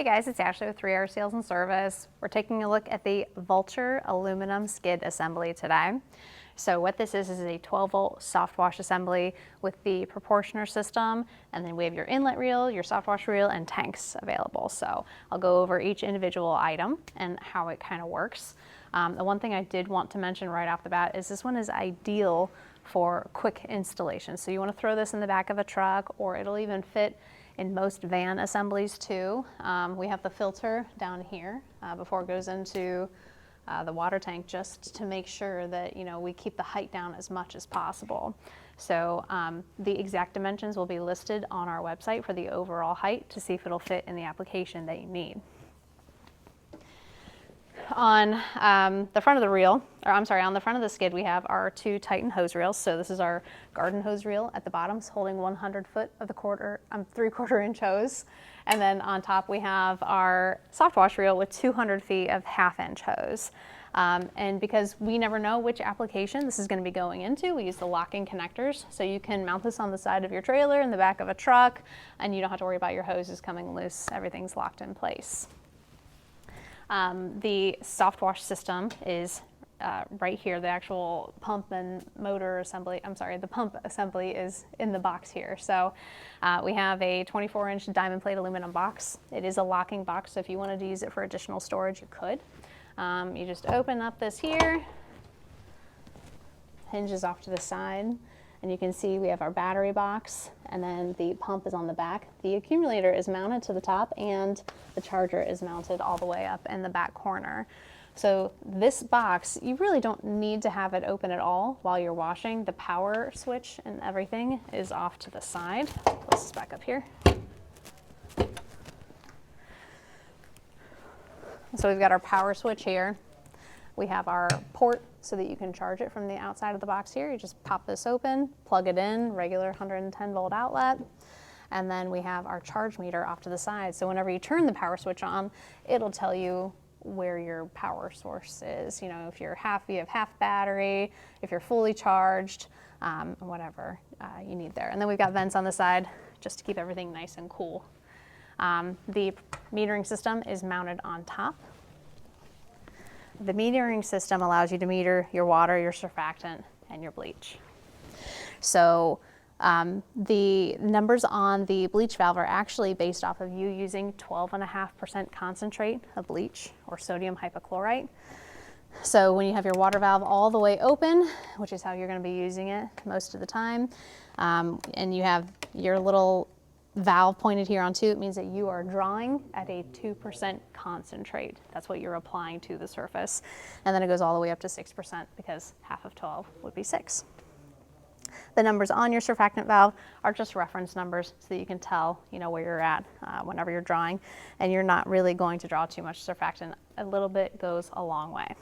Hey guys, it's Ashley with 3R Sales and Service. We're taking a look at the VULTURE aluminum skid assembly today. So what this is a 12-volt soft wash assembly with the proportioner system, and then we have your inlet reel, your soft wash reel, and tanks available. So I'll go over each individual item and how it kind of works. The one thing I did want to mention right off the bat is this one is ideal for quick installation. So you want to throw this in the back of a truck, or it'll even fit in most van assemblies too. We have the filter down here before it goes into the water tank, just to make sure that we keep the height down as much as possible. So the exact dimensions will be listed on our website for the overall height to see if it'll fit in the application that you need. On the front of the reel, or I'm sorry, on the front of the skid, we have our two Titan hose reels. So this is our garden hose reel at the bottom, holding 100 foot of the 3/4 inch hose. And then on top we have our soft wash reel with 200 feet of 1/2 inch hose. And because we never know which application this is going to be going into, we use the locking connectors. So you can mount this on the side of your trailer, in the back of a truck, and you don't have to worry about your hoses coming loose. Everything's locked in place. The soft wash system is right here. The actual pump and motor assembly, the pump assembly is in the box here. So we have a 24-inch diamond plate aluminum box. It is a locking box, so if you wanted to use it for additional storage, you could. You just open up this here, hinges off to the side, and you can see we have our battery box, and then the pump is on the back. The accumulator is mounted to the top, and the charger is mounted all the way up in the back corner. So this box, you really don't need to have it open at all while you're washing. The power switch and everything is off to the side. Let's just back up here. So we've got our power switch here. We have our port so that you can charge it from the outside of the box here. You just pop this open, plug it in, regular 110 volt outlet. And then we have our charge meter off to the side. So whenever you turn the power switch on, it'll tell you where your power source is. If you have half battery, if you're fully charged, whatever you need there. And then we've got vents on the side just to keep everything nice and cool. The metering system is mounted on top. The metering system allows you to meter your water, your surfactant, and your bleach. So the numbers on the bleach valve are actually based off of you using 12.5% concentrate of bleach or sodium hypochlorite. So when you have your water valve all the way open, which is how you're going to be using it most of the time, and you have your little valve pointed here onto, it means that you are drawing at a 2% concentrate. That's what you're applying to the surface. And then it goes all the way up to 6% because half of 12 would be 6. The numbers on your surfactant valve are just reference numbers so that you can tell where you're at whenever you're drawing, and you're not really going to draw too much surfactant. A little bit goes a long way.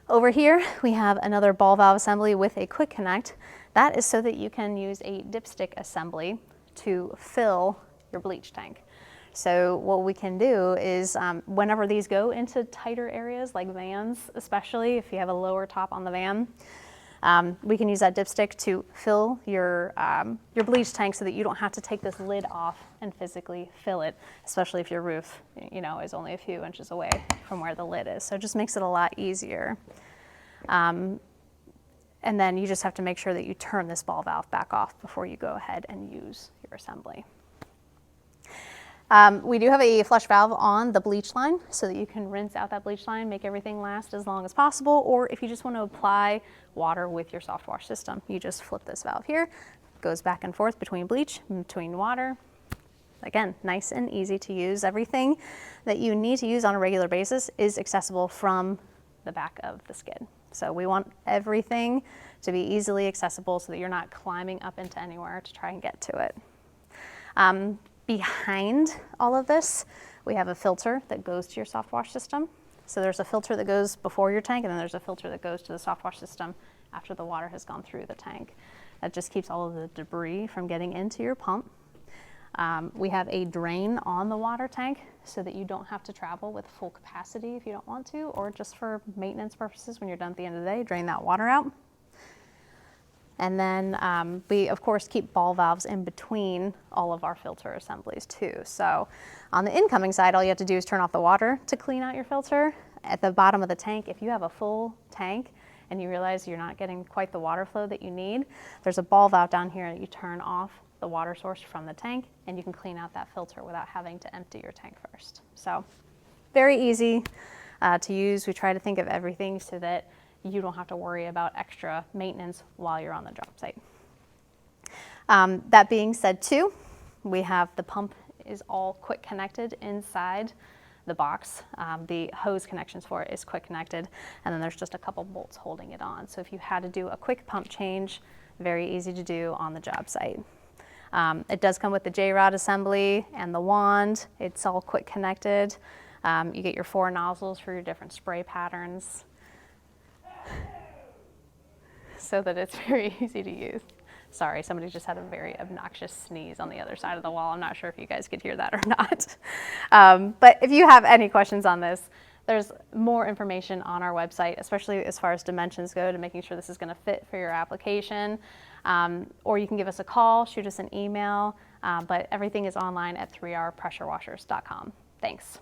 Over here we have another ball valve assembly with a quick connect. That is so that you can use a dipstick assembly to fill your bleach tank. So what we can do is whenever these go into tighter areas like vans, especially if you have a lower top on the van, we can use that dipstick to fill your bleach tank so that you don't have to take this lid off and physically fill it, especially if your roof is only a few inches away from where the lid is. So it just makes it a lot easier. And then you just have to make sure that you turn this ball valve back off before you go ahead and use your assembly. We do have a flush valve on the bleach line so that you can rinse out that bleach line, make everything last as long as possible, or if you just want to apply water with your soft wash system, you just flip this valve here. It goes back and forth between bleach and between water. Again, nice and easy to use. Everything that you need to use on a regular basis is accessible from the back of the skid. So we want everything to be easily accessible so that you're not climbing up into anywhere to try and get to it. Behind all of this, we have a filter that goes to your soft wash system. So there's a filter that goes before your tank, and then there's a filter that goes to the soft wash system after the water has gone through the tank. That just keeps all of the debris from getting into your pump. We have a drain on the water tank so that you don't have to travel with full capacity if you don't want to, or just for maintenance purposes when you're done at the end of the day, drain that water out. And then we, of course, keep ball valves in between all of our filter assemblies too. So on the incoming side, all you have to do is turn off the water to clean out your filter. At the bottom of the tank, if you have a full tank and you realize you're not getting quite the water flow that you need, there's a ball valve down here that you turn off the water source from the tank, and you can clean out that filter without having to empty your tank first. So very easy to use. We try to think of everything so that you don't have to worry about extra maintenance while you're on the job site. That being said too, we have the pump is all quick connected inside the box. The hose connections for it is quick connected, and then there's just a couple bolts holding it on. So if you had to do a quick pump change, very easy to do on the job site. It does come with the J-rod assembly and the wand. It's all quick connected. You get your 4 nozzles for your different spray patterns so that it's very easy to use. Sorry, somebody just had a very obnoxious sneeze on the other side of the wall. I'm not sure if you guys could hear that or not. But if you have any questions on this, there's more information on our website, especially as far as dimensions go, to making sure this is going to fit for your application. Or you can give us a call, shoot us an email, but everything is online at 3rpressurewashers.com. Thanks.